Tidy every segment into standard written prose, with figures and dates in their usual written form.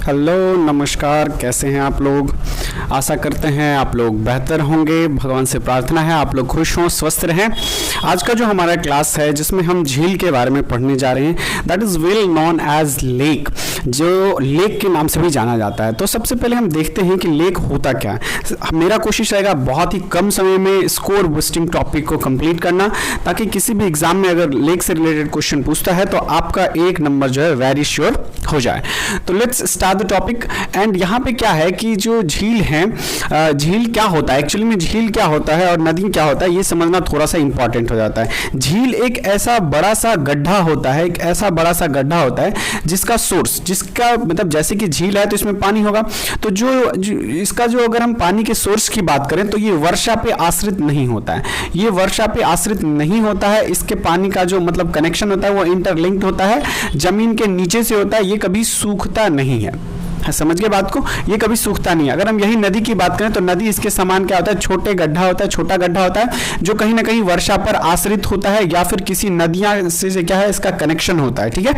Hello नमस्कार, कैसे हैं आप लोग। आशा करते हैं आप लोग बेहतर होंगे। भगवान से प्रार्थना है आप लोग खुश हों, स्वस्थ रहें। आज का जो हमारा क्लास है जिसमें हम झील के बारे में पढ़ने जा रहे हैं, that is well known as lake, जो लेक के नाम से भी जाना जाता है। तो सबसे पहले हम देखते हैं कि लेक होता क्या है। मेरा कोशिश रहेगा बहुत ही कम समय में स्कोर बूस्टिंग टॉपिक को कंप्लीट करना, ताकि किसी भी एग्जाम में अगर लेक से रिलेटेड क्वेश्चन पूछता है तो आपका एक नंबर जो है वेरी श्योर हो जाए। तो let's start the topic. And यहाँ पे क्या है कि जो झील है, झील क्या होता है एक्चुअली में, झील क्या होता है और नदी क्या होता है, ये समझना थोड़ा सा इंपॉर्टेंट हो जाता है। झील एक ऐसा बड़ा सा गड्ढा होता है, एक ऐसा बड़ा सा गड्ढा होता है जिसका सोर्स, जिसका मतलब जैसे कि झील है तो इसमें पानी होगा, तो इसका जो अगर हम पानी के सोर्स की बात करें तो ये वर्षा पे आश्रित नहीं होता है। ये वर्षा पे आश्रित नहीं होता है। इसके पानी का जो मतलब कनेक्शन होता है वो इंटरलिंक्ड होता है, जमीन के नीचे से होता है। ये कभी सूखता नहीं है। समझ गए बात को, ये कभी सूखता नहीं है। अगर हम यही नदी की बात करें तो नदी इसके समान क्या होता है, छोटे गड्ढा होता है, छोटा गड्ढा होता है जो कहीं ना कहीं वर्षा पर आश्रित होता है या फिर किसी नदियां से क्या है इसका कनेक्शन होता है, ठीक है।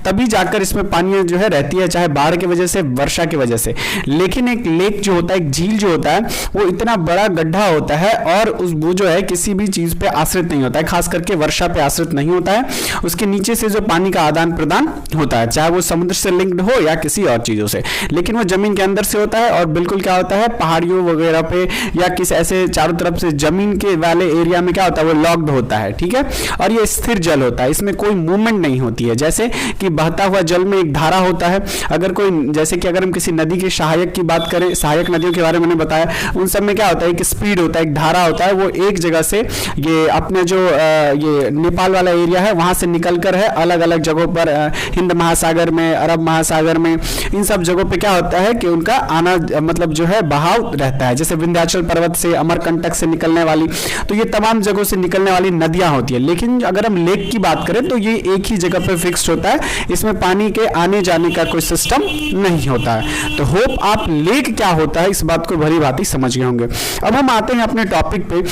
तभी जाकर इसमें पानी जो है रहती है, चाहे बाढ़ की वजह से, वर्षा की वजह से। लेकिन एक लेक जो होता है, एक झील जो होता है, वो इतना बड़ा गड्ढा होता है और वो जो है किसी भी चीज पे आश्रित नहीं होता है, खास करके वर्षा पे आश्रित नहीं होता है। उसके नीचे से जो पानी का आदान प्रदान होता है, चाहे वो समुद्र से लिंक्ड हो या किसी और चीजों से, लेकिन वो जमीन के अंदर से होता है। और बिल्कुल क्या होता है, पहाड़ियों वगैरह पे या किसी ऐसे चारों तरफ से जमीन के वाले एरिया में क्या होता है, वो लॉक्ड होता है, ठीक है। और ये स्थिर जल होता है, इसमें कोई मूवमेंट नहीं होती है। जैसे कि बहता हुआ जल में एक धारा होता है। अगर कोई, जैसे कि अगर हम किसी नदी के सहायक की बात करें, सहायक नदियों के बारे में मैंने बताया, उन सब में क्या होता है, एक स्पीड होता है, एक धारा होता है। वो एक जगह से ये अपने जो ये नेपाल वाला एरिया है वहां से निकलकर है अलग अलग जगहों पर, हिंद महासागर में, अरब महासागर में, इन सब जगहों पे क्या होता है कि उनका आना मतलब जो है बहाव रहता है। जैसे विंध्याचल पर्वत से, अमरकंटक से निकलने वाली, तो ये तमाम जगहों से निकलने वाली नदियां होती है। लेकिन अगर हम लेक की बात करें तो ये एक ही जगह पे फिक्स्ड होता है, इसमें पानी के आने जाने का कोई सिस्टम नहीं होता है। तो होप आप लेक क्या होता है इस बात को भली भांति समझ गए होंगे। अब हम आते हैं अपने टॉपिक पे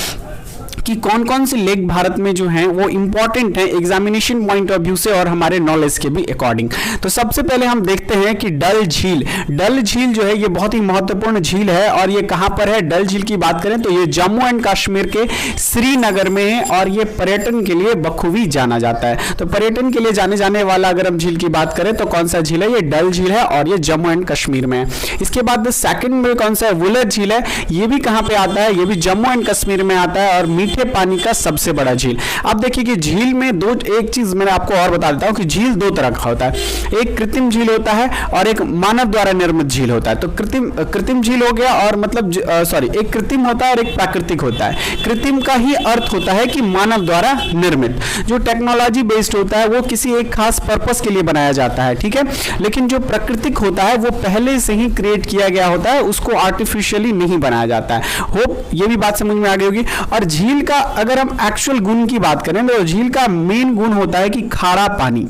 कि कौन कौन से लेक भारत में जो हैं वो इंपॉर्टेंट हैं एग्जामिनेशन पॉइंट ऑफ व्यू से और हमारे नॉलेज के भी अकॉर्डिंग। तो सबसे पहले हम देखते हैं कि डल झील। डल झील जो है ये बहुत ही महत्वपूर्ण झील है और ये कहां पर है। डल झील की बात करें तो ये जम्मू एंड कश्मीर के श्रीनगर में है और ये पर्यटन के लिए बखूबी जाना जाता है। तो पर्यटन के लिए जाने जाने वाला अगर हम झील की बात करें तो कौन सा झील है, ये डल झील है और ये जम्मू एंड कश्मीर में है। इसके बाद सेकंड में कौन सा है, वुलर झील है। ये भी कहां पे आता है, ये भी जम्मू एंड कश्मीर में आता है और मीठे पानी का सबसे बड़ा झील। अब देखिए कि झील में एक चीज मैंने आपको और बता देता हूं कि झील दो तरह का होता है, एक कृत्रिम झील होता है और एक मानव द्वारा निर्मित झील होता है। तो कृत्रिम झील हो गया और मतलब एक कृत्रिम होता है और एक प्राकृतिक होता है। कृत्रिम का ही अर्थ होता है कि मानव द्वारा निर्मित, जो टेक्नोलॉजी बेस्ड होता है, वो किसी एक खास पर्पस के लिए बनाया जाता है, ठीक है। लेकिन जो प्राकृतिक होता है वो पहले से ही क्रिएट किया गया होता है, उसको आर्टिफिशियली नहीं बनाया जाता है। होप ये भी बात समझ में आ गई होगी। और झील का अगर हम एक्चुअल गुण की बात करें तो झील का मेन गुण होता है कि खारा पानी।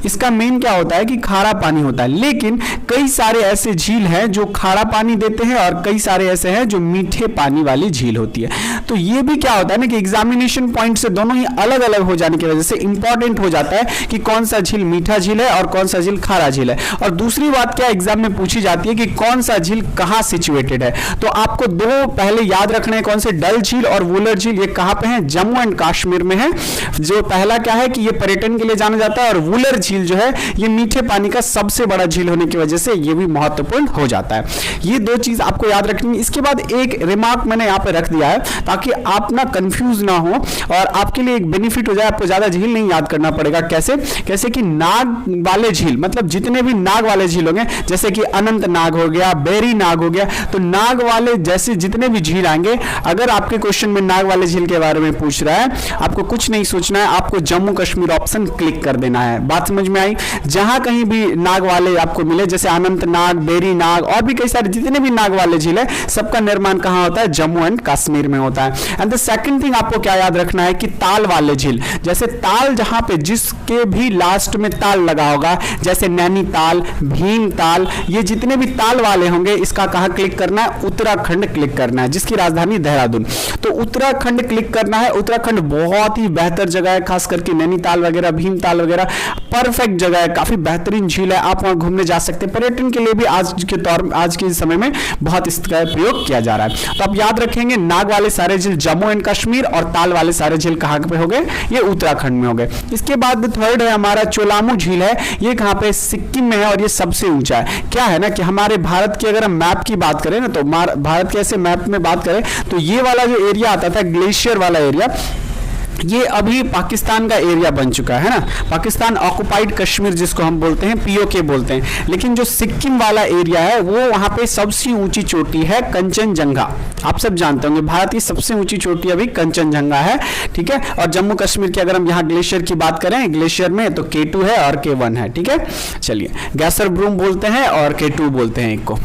इसका मेन क्या होता है कि खारा पानी होता है। लेकिन कई सारे ऐसे झील हैं जो खारा पानी देते हैं और कई सारे ऐसे हैं जो मीठे पानी वाली झील होती है। तो ये भी क्या होता है ना कि एग्जामिनेशन पॉइंट से दोनों ही अलग अलग हो जाने की वजह से इंपॉर्टेंट हो जाता है कि कौन सा झील मीठा झील है और कौन सा झील खारा झील है। और दूसरी बात क्या एग्जाम में पूछी जाती है कि कौन सा झील कहां सिचुएटेड है। तो आपको दो पहले याद रखने हैं, कौन से, डल झील और वुलर झील। ये कहां पे है, जम्मू एंड कश्मीर में है। जो पहला क्या है कि ये पर्यटन के लिए जाना जाता है और वुलर झील जो है ये मीठे पानी का सबसे बड़ा झील होने की वजह से ये भी महत्वपूर्ण हो जाता है। ये दो चीज आपको याद रखनी है। इसके बाद एक रिमार्क मैंने यहाँ पे रख दिया है ताकि आप ना कंफ्यूज ना हो और आपके लिए एक बेनिफिट हो जाए, आपको ज्यादा झील नहीं याद करना पड़ेगा। कैसे कि नाग वाले झील, मतलब जितने भी नाग वाले झील होंगे, जैसे कि अनंत नाग हो गया, बेरी नाग हो गया, तो नाग वाले जैसे जितने भी झील आएंगे, अगर आपके क्वेश्चन में नाग वाले झील के बारे में पूछ रहा है, आपको कुछ नहीं सोचना है, आपको जम्मू कश्मीर ऑप्शन क्लिक कर देना है। बात समझ में आई। जहां कहीं भी नाग वाले आपको मिले, जैसे अनंत नाग, बेरी नाग और भी कई सारे जितने भी नाग वाले झील है, सबका निर्माण कहां होता है, जम्मू एंड कश्मीर में होता है। एंड द सेकंड थिंग आपको क्या याद रखना है कि ताल वाले झील, जैसे ताल जहां पे जिसके भी लास्ट में ताल लगा होगा, जैसे नैनीताल, भीमताल, ये जितने भी ताल वाले होंगे, इसका कहां क्लिक करना है, उत्तराखंड क्लिक करना है, जिसकी राजधानी देहरादून। तो उत्तराखंड क्लिक करना है। उत्तराखंड बहुत ही बेहतर जगह है, खास करके नैनीताल वगैरह, भीमताल वगैरह परफेक्ट जगह है, काफी बेहतरीन झील है, आप वहां घूमने जा सकते हैं। पर्यटन के लिए भी आज के समय में बहुत इसका प्रयोग किया जा रहा है। तो आप याद रखेंगे नाग वाले सारे झील जम्मू एंड कश्मीर और ताल वाले सारे झील कहां पे हो गए, ये उत्तराखंड में हो गए। इसके बाद थर्ड है हमारा चोलामू झील है, ये कहां पे, सिक्किम में है और ये सबसे ऊंचा है। क्या है ना कि हमारे भारत की अगर हम मैप की बात करें ना, तो भारत के ऐसे मैप में बात करें तो ये वाला जो एरिया आता था ग्लेशियर वाला एरिया, ये अभी पाकिस्तान का एरिया बन चुका है ना, पाकिस्तान ऑक्युपाइड कश्मीर जिसको हम बोलते हैं, पीओके बोलते हैं। लेकिन जो सिक्किम वाला एरिया है वो वहां पे सबसे ऊंची चोटी है कंचनजंगा। आप सब जानते होंगे भारत की सबसे ऊंची चोटी अभी कंचनजंगा है, ठीक है। और जम्मू कश्मीर की अगर हम यहाँ ग्लेशियर की बात करें, ग्लेशियर में तो K2 है और K1 है, ठीक है। चलिए, गैसर ब्रूम बोलते हैं और K2 बोलते हैं एक को।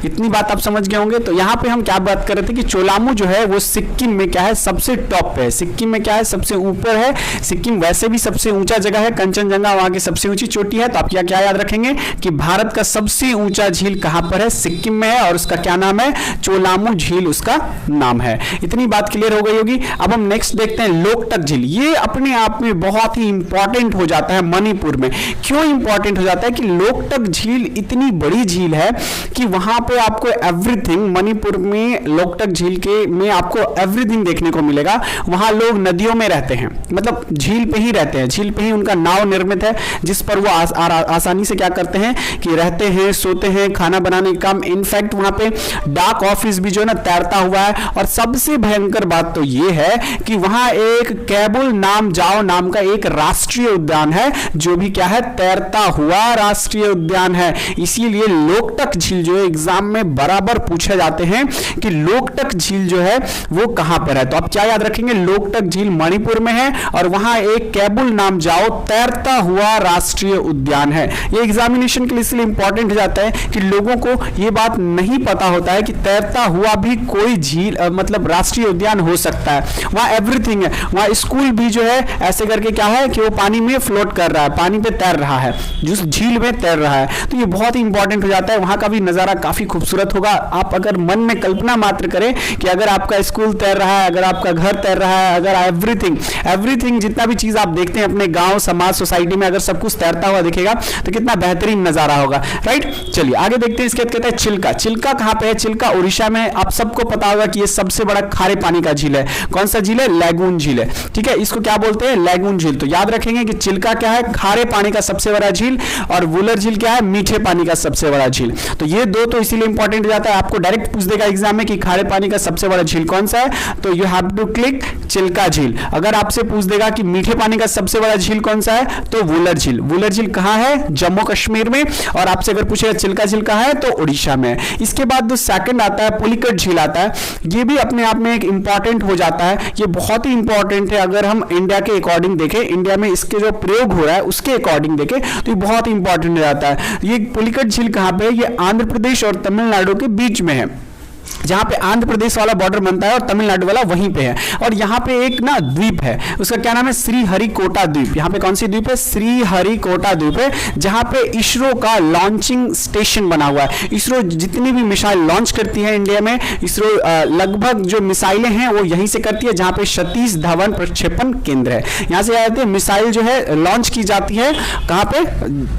इतनी बात आप समझ गए होंगे। तो यहाँ पे हम क्या बात कर रहे थे कि चोलामू जो है वो सिक्किम में क्या है, सबसे टॉप पे है, सिक्किम में क्या है, सबसे ऊपर है। सिक्किम वैसे भी सबसे ऊंचा जगह है, कंचनजंगा वहां की सबसे ऊंची चोटी है। तो आप क्या याद रखेंगे कि भारत का सबसे ऊंचा झील कहां पर है, सिक्किम में है, और उसका क्या नाम है, चोलामू झील उसका नाम है। इतनी बात क्लियर हो गई होगी। अब हम नेक्स्ट देखते हैं लोकटक झील। ये अपने आप में बहुत ही इंपॉर्टेंट हो जाता है मणिपुर में। क्यों इंपॉर्टेंट हो जाता है कि लोकटक झील इतनी बड़ी झील है कि वहां पे आपको एवरीथिंग, मणिपुर में लोकटक झील के में आपको एवरीथिंग देखने को मिलेगा। वहां लोग नदियों में रहते हैं, मतलब झील पे ही रहते हैं, झील पे ही उनका नाव निर्मित है जिस पर वो आसानी से क्या करते हैं कि रहते हैं, सोते हैं, खाना बनाने का काम। इनफैक्ट वहां पे डाक ऑफिस भी जो है ना तैरता हुआ है। और सबसे भयंकर बात तो ये है कि वहां एक कैबुल नाम जाओ नाम का एक राष्ट्रीय उद्यान है, जो भी क्या है, तैरता हुआ राष्ट्रीय उद्यान है। इसीलिए लोकटक झील जो है एग्जाम में बराबर पूछे जाते हैं कि लोकटक झील जो है वो कहां पर है। तो आप क्या याद रखेंगे, लोकटक झील मणिपुर में है और वहां एक कैबुल नाम जाओ तैरता हुआ राष्ट्रीय उद्यान है। ये एग्जामिनेशन के लिए इसलिए इंपॉर्टेंट हो जाता है कि लोगों को ये बात नहीं पता होता है कि तैरता हुआ भी कोई झील मतलब राष्ट्रीय उद्यान हो सकता है। वहां एवरीथिंग है, वहां स्कूल भी जो है ऐसे करके क्या है कि वो पानी में फ्लोट कर रहा है, पानी पे तैर रहा है, जिस झील में तैर रहा है। तो ये बहुत ही इंपॉर्टेंट हो जाता है। वहां का भी नजारा काफी खूबसूरत होगा। आप अगर मन में कल्पना मात्र करें कि अगर आपका स्कूल तैर रहा है, अगर आपका घर तैर रहा है, अगर एवरीथिंग जितना भी चीज आप देखते हैं अपने गांव, समाज, सोसाइटी में, अगर सब कुछ तैरता हुआ दिखेगा तो कितना बेहतरीन नजारा होगा, राइट। चलिए आगे देखते हैं। इसके बाद कहते हैं चिल्का। चिल्का कहां पे है, चिल्का उड़ीसा में। आप सबको पता होगा कि ये सबसे बड़ा खारे पानी का झील है। कौन सा झील है, लैगून झील है, ठीक है। इसको क्या बोलते हैं, लैगून झील। तो याद रखेंगे कि चिल्का क्या है, खारे पानी का सबसे बड़ा झील, और वुलर झील क्या है, मीठे पानी का सबसे बड़ा झील। तो ये दो तो इसीलिए इंपॉर्टेंट हो जाता है। आपको डायरेक्ट पूछ देगा एग्जाम में कि खारे पानी का सबसे बड़ा झील कौन सा है, तो you have to click Chilka झील। अगर आपसे पूछ देगा कि मीठे पानी का सबसे बड़ा झील कौन सा है, तो वुलर झील। वुलर झील कहां है, जम्मू कश्मीर में। और आपसे अगर पूछेगा चिल्का झील कहां है, तो उड़ीसा में। इसके बाद जो सेकंड आता है पुलिकट झील आता है। ये भी अपने आप में एक इंपॉर्टेंट हो जाता है। ये बहुत ही इंपॉर्टेंट है अगर हम इंडिया के अकॉर्डिंग देखें, इंडिया में इसके जो प्रयोग हो रहा है उसके अकॉर्डिंग देखें तो ये बहुत ही इंपॉर्टेंट हो जाता है। ये पुलिकट झील कहां पे है, ये आंध्र प्रदेश और तमिलनाडु के बीच में है। जहां पे आंध्र प्रदेश वाला बॉर्डर बनता है और तमिलनाडु वाला वहीं पे है। और यहाँ पे एक ना द्वीप है, उसका क्या नाम है, श्रीहरिकोटा द्वीप। यहाँ पे कौन सी द्वीप है, श्रीहरिकोटा द्वीप है, जहां पे इसरो का लॉन्चिंग स्टेशन बना हुआ है। इसरो जितनी भी मिसाइल लॉन्च करती है इंडिया में, इसरो लगभग जो मिसाइलें हैं वो यहीं से करती है, जहां पे सतीश धवन प्रक्षेपण केंद्र है। यहाँ से जाते हैं मिसाइल जो है लॉन्च की जाती है कहाँ पे,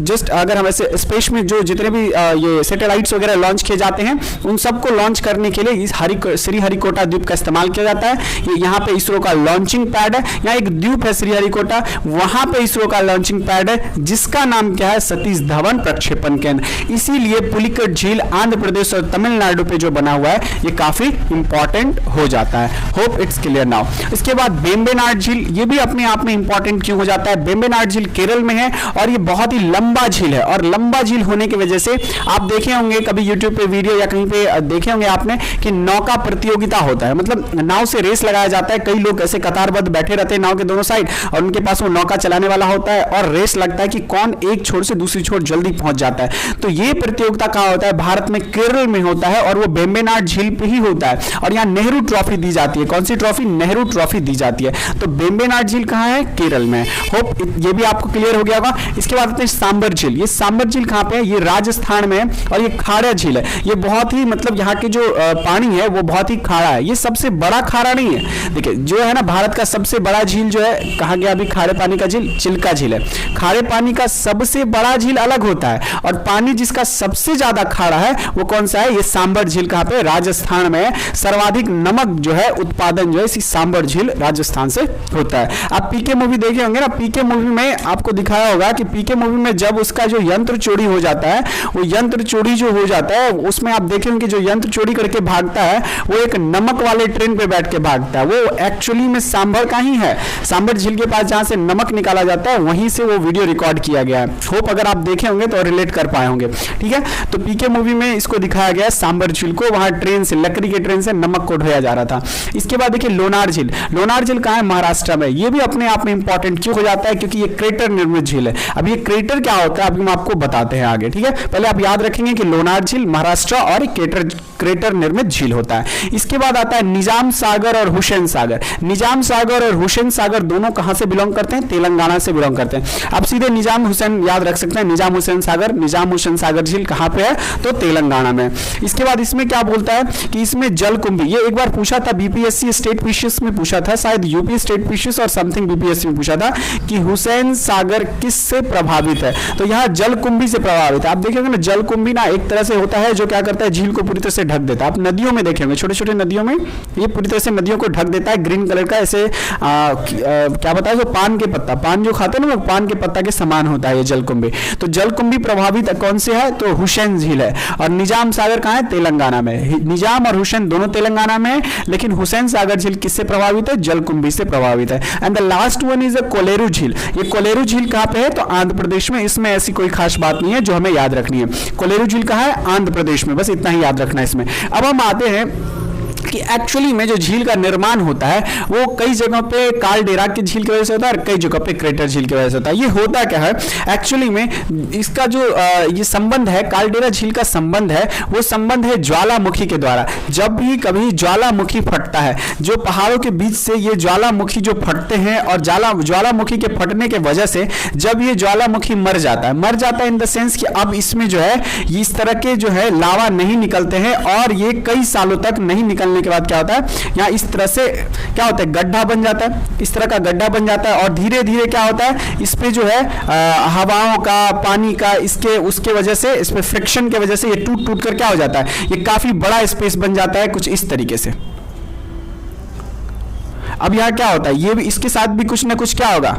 जस्ट अगर हम ऐसे स्पेस में जो जितने भी ये सैटेलाइट्स वगैरह लॉन्च किए जाते हैं उन सबको लॉन्च करने के लिए इस श्रीहरिकोटा द्वीप का इस्तेमाल किया जाता है। ये यहाँ पे इसरो का लॉन्चिंग पैड है। यहाँ एक द्वीप है श्रीहरिकोटा, वहां पे इसरो का लॉन्चिंग पैड है जिसका नाम क्या है, सतीश धवन प्रक्षेपण केंद्र। इसीलिए पुलिकट झील आंध्र प्रदेश और तमिलनाडु पे जो बना हुआ है ये काफी इंपॉर्टेंट हो जाता है। Hope it's clear now. इसके बाद वेम्बनाड झील, ये भी अपने आप में इंपॉर्टेंट क्यों हो जाता है। वेम्बनाड झील केरल में है और ये बहुत ही लंबा झील है। और लंबा झील होने की वजह से आप देखे होंगे कभी यूट्यूब पे वीडियो या कहीं पे देखे होंगे आपने कि नौका प्रतियोगिता होता है, मतलब नाव से रेस लगाया जाता है। कई लोग ऐसे कतारबद्ध बैठे रहते हैं नाव के दोनों साइड और उनके पास वो नौका चलाने वाला होता है और रेस लगता है कि कौन एक छोर से दूसरी छोर जल्दी पहुंच जाता है। तो ये प्रतियोगिता कहां होता है, भारत में केरल में होता है और वो वेम्बनाड झील पे ही होता है। और यहाँ नेहरू ट्रॉफी दी जाती है। कौन सी ट्रॉफी, नेहरू ट्रॉफी दी जाती है। तो वेम्बनाड झील कहां है, केरल में। होप ये भी आपको क्लियर हो गया होगा। इसके बाद आते हैं सांबर झील। ये सांबर झील कहां पे है, ये राजस्थान में है और ये खारा झील है। ये बहुत ही मतलब यहाँ के जो पानी है वो बहुत ही खारा है, ये सबसे बड़ा खारा नहीं है। देखिए जो है ना भारत का सबसे बड़ा झील जो है कहा गया अभी खारे पानी का झील चिल्का झील है। खारे पानी का सबसे बड़ा झील अलग होता है और पानी जिसका सबसे ज्यादा खारा है वो कौन सा है, ये सांबर झील। कहां पे, राजस्थान में। सर्वाधिक नमक जो है उत्पादन जो है इसी सांबर झील राजस्थान से होता है। आप पीके मूवी देखे होंगे ना, पीके मूवी में आपको दिखाया होगा कि पीके मूवी में जब उसका जो यंत्र चोरी हो जाता है, वो यंत्र चोरी जो हो जाता है उसमें आप देखेंगे जो यंत्र चोरी करके भागता है वो एक नमक वाले ट्रेन पे बैठ के भागता है। वो एक्चुअली में सांबर का ही है, सांबर झील के पास जहां से नमक निकाला जाता है वहीं से वो वीडियो रिकॉर्ड किया गया है। होप अगर आप देखे होंगे तो रिलेट कर पाए होंगे। ठीक है, तो पीके मूवी में इसको दिखाया गया सांबर झील को, वहां ट्रेन से, लकड़ी के ट्रेन से नमक को ढोया जा रहा था। इसके बाद देखिए लोनार झील। लोनार झील कहां है, महाराष्ट्र में। ये भी अपने आप में इंपॉर्टेंट क्यों हो जाता है, क्योंकि ये क्रेटर निर्मित झील है। अब ये क्रेटर क्या होता है अभी हम आपको बताते हैं आगे। ठीक है, पहले आप याद रखेंगे कि लोनार झील महाराष्ट्र और क्रेटर निर्मित झील होता है। इसके बाद आता है निजाम सागर और हुसैन सागर। निजाम सागर और हुसैन सागर दोनों कहां से बिलोंग करते हैं, तेलंगाना से बिलोंग करते हैं। आप सीधे निजाम हुसैन याद रख सकते हैं, निजाम हुसैन सागर। निजाम हुसैन सागर झील कहां पे है, तो तेलंगाना में। इसके बाद इसमें क्या बोलता है कि इसमें जलकुंभी, ये एक बार पूछा था बीपीएससी स्टेट पीसीएस में पूछा था, शायद यूपी स्टेट पीसीएस और समथिंग बीपीएससी में पूछा था कि हुसैन सागर किससे प्रभावित है, तो यहां जलकुंभी से प्रभावित है। आप देखेंगे ना जलकुंभी ना एक तरह से होता है जो क्या करता है, झील को पूरी तरह से ढक देता है। आप नदियों में देखेंगे, छोटे छोटे नदियों में ये पूरी तरह से नदियों को ढक देता है, ग्रीन कलर का, ऐसे क्या बताया, जो पान के पत्ता, पान जो खाते हैं ना वो पान के पत्ता के समान होता है ये जलकुंभी। तो जलकुंभी प्रभावित कौन से है, तो हुसैन झील है। और निजाम सागर कहां है, तेलंगाना में। निजाम और हुसैन दोनों तेलंगाना में है, लेकिन हुसैन सागर झील किससे प्रभावित है, जलकुंभी से प्रभावित है। And the last one is a Kolleru झील। ये कोलेरू झील कहां पे है, तो आंध्र प्रदेश में। इसमें ऐसी कोई खास बात नहीं है जो हमें याद रखनी है। कोलेरू झील कहां है, आंध्र प्रदेश में, बस इतना ही याद रखना है इसमें। अब हम आते हैं कि एक्चुअली में जो झील का निर्माण होता है वो कई जगहों पे कालडेरा की झील की वजह से होता है और कई जगहों पे क्रेटर झील की वजह से होता है। ये होता क्या है एक्चुअली में, इसका जो ये संबंध है, कालडेरा झील का संबंध है, वो संबंध है ज्वालामुखी के द्वारा। जब भी कभी ज्वालामुखी फटता है, जो पहाड़ों के बीच से ये ज्वालामुखी जो फटते हैं और ज्वालामुखी के फटने के वजह से जब ये ज्वालामुखी मर जाता है इन द सेंस कि अब इसमें जो है इस तरह के जो है लावा नहीं निकलते हैं और ये कई सालों तक नहीं निकलने के बाद क्या होता है, यहाँ इस तरह से क्या होता है, गड्ढा बन जाता है, इस तरह का गड्ढा बन जाता है और धीरे धीरे क्या होता है, इस पे जो है हवाओं का, पानी का, इसके उसके वजह से, इस पे फ्रिक्शन के वजह से ये टूट टूट कर क्या हो जाता है, ये काफी बड़ा स्पेस बन जाता है कुछ इस तरीके से। अब यहाँ क्या होता है, ये भी इसके साथ भी कुछ ना कुछ क्या होगा,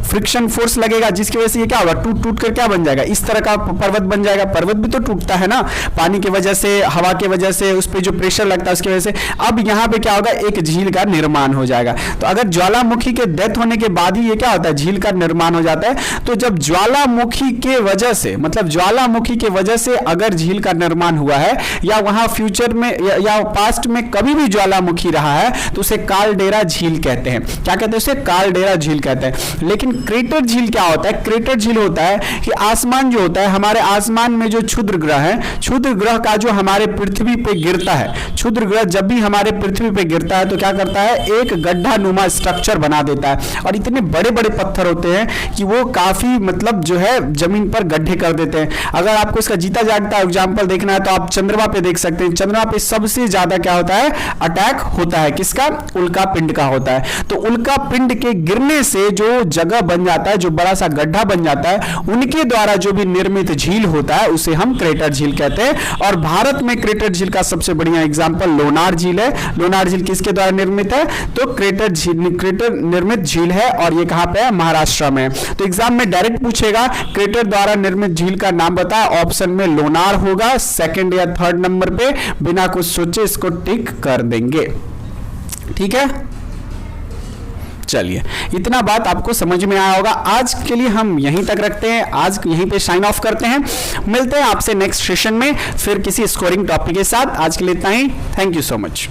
फ्रिक्शन फोर्स लगेगा, जिसकी वजह से ये क्या होगा, टूट टूट कर क्या बन जाएगा, इस तरह का पर्वत बन जाएगा। पर्वत भी तो टूटता है ना, पानी की वजह से, हवा की वजह से, उस पर जो प्रेशर लगता है उसकी वजह से। अब यहाँ पे क्या होगा, एक झील का निर्माण हो जाएगा। तो अगर ज्वालामुखी के डेथ होने के बाद ही ये क्या होता है, झील का निर्माण हो जाता है। तो जब ज्वालामुखी के वजह से, मतलब ज्वालामुखी के वजह से अगर झील का निर्माण हुआ है या वहां फ्यूचर में या पास्ट में कभी भी ज्वालामुखी रहा है तो उसे कालडेरा झील कहते हैं। क्या कहते हैं उसे, कालडेरा झील कहते हैं। लेकिन क्रेटर झील क्या होता है, क्रेटर झील होता है कि आसमान जो होता है, हमारे आसमान में जो क्षुद्र ग्रह है, क्षुद्र ग्रह का जो हमारे पृथ्वी पे गिरता है, क्षुद्र ग्रह जब भी हमारे पृथ्वी पे गिरता है तो क्या करता है, एक गड्ढा नुमा स्ट्रक्चर बना देता है। और इतने बड़े बड़े पत्थर होते हैं कि वो काफी मतलब जो है जमीन पर गड्ढे कर देते हैं। अगर आपको इसका जीता जागता एग्जाम्पल देखना है तो आप चंद्रमा पे देख सकते हैं। चंद्रमा पे सबसे ज्यादा क्या होता है, अटैक होता है किसका, उल्का पिंड का होता है। तो उल्का पिंड के गिरने से जो जगह बन जाता है, जो बड़ा सा गड्ढा बन जाता है, उनके द्वारा जो भी निर्मित झील होता है उसे हम क्रेटर झील कहते हैं। और भारत में क्रेटर झील का सबसे बढ़िया एग्जांपल लोनार झील है। लोनार झील किसके द्वारा निर्मित है, तो क्रेटर निर्मित झील है और ये कहां पे है, महाराष्ट्र में। तो एग्जाम में डायरेक्ट पूछेगा क्रेटर द्वारा निर्मित झील का नाम बता, ऑप्शन में लोनार होगा, सेकंड या थर्ड नंबर पे, बिना कुछ सोचे इसको टिक कर देंगे। ठीक है, चलिए इतना बात आपको समझ में आया होगा। आज के लिए हम यहीं तक रखते हैं, आज यहीं पे साइन ऑफ करते हैं। मिलते हैं आपसे नेक्स्ट सेशन में फिर किसी स्कोरिंग टॉपिक के साथ। आज के लिए इतना ही, थैंक यू सो मच।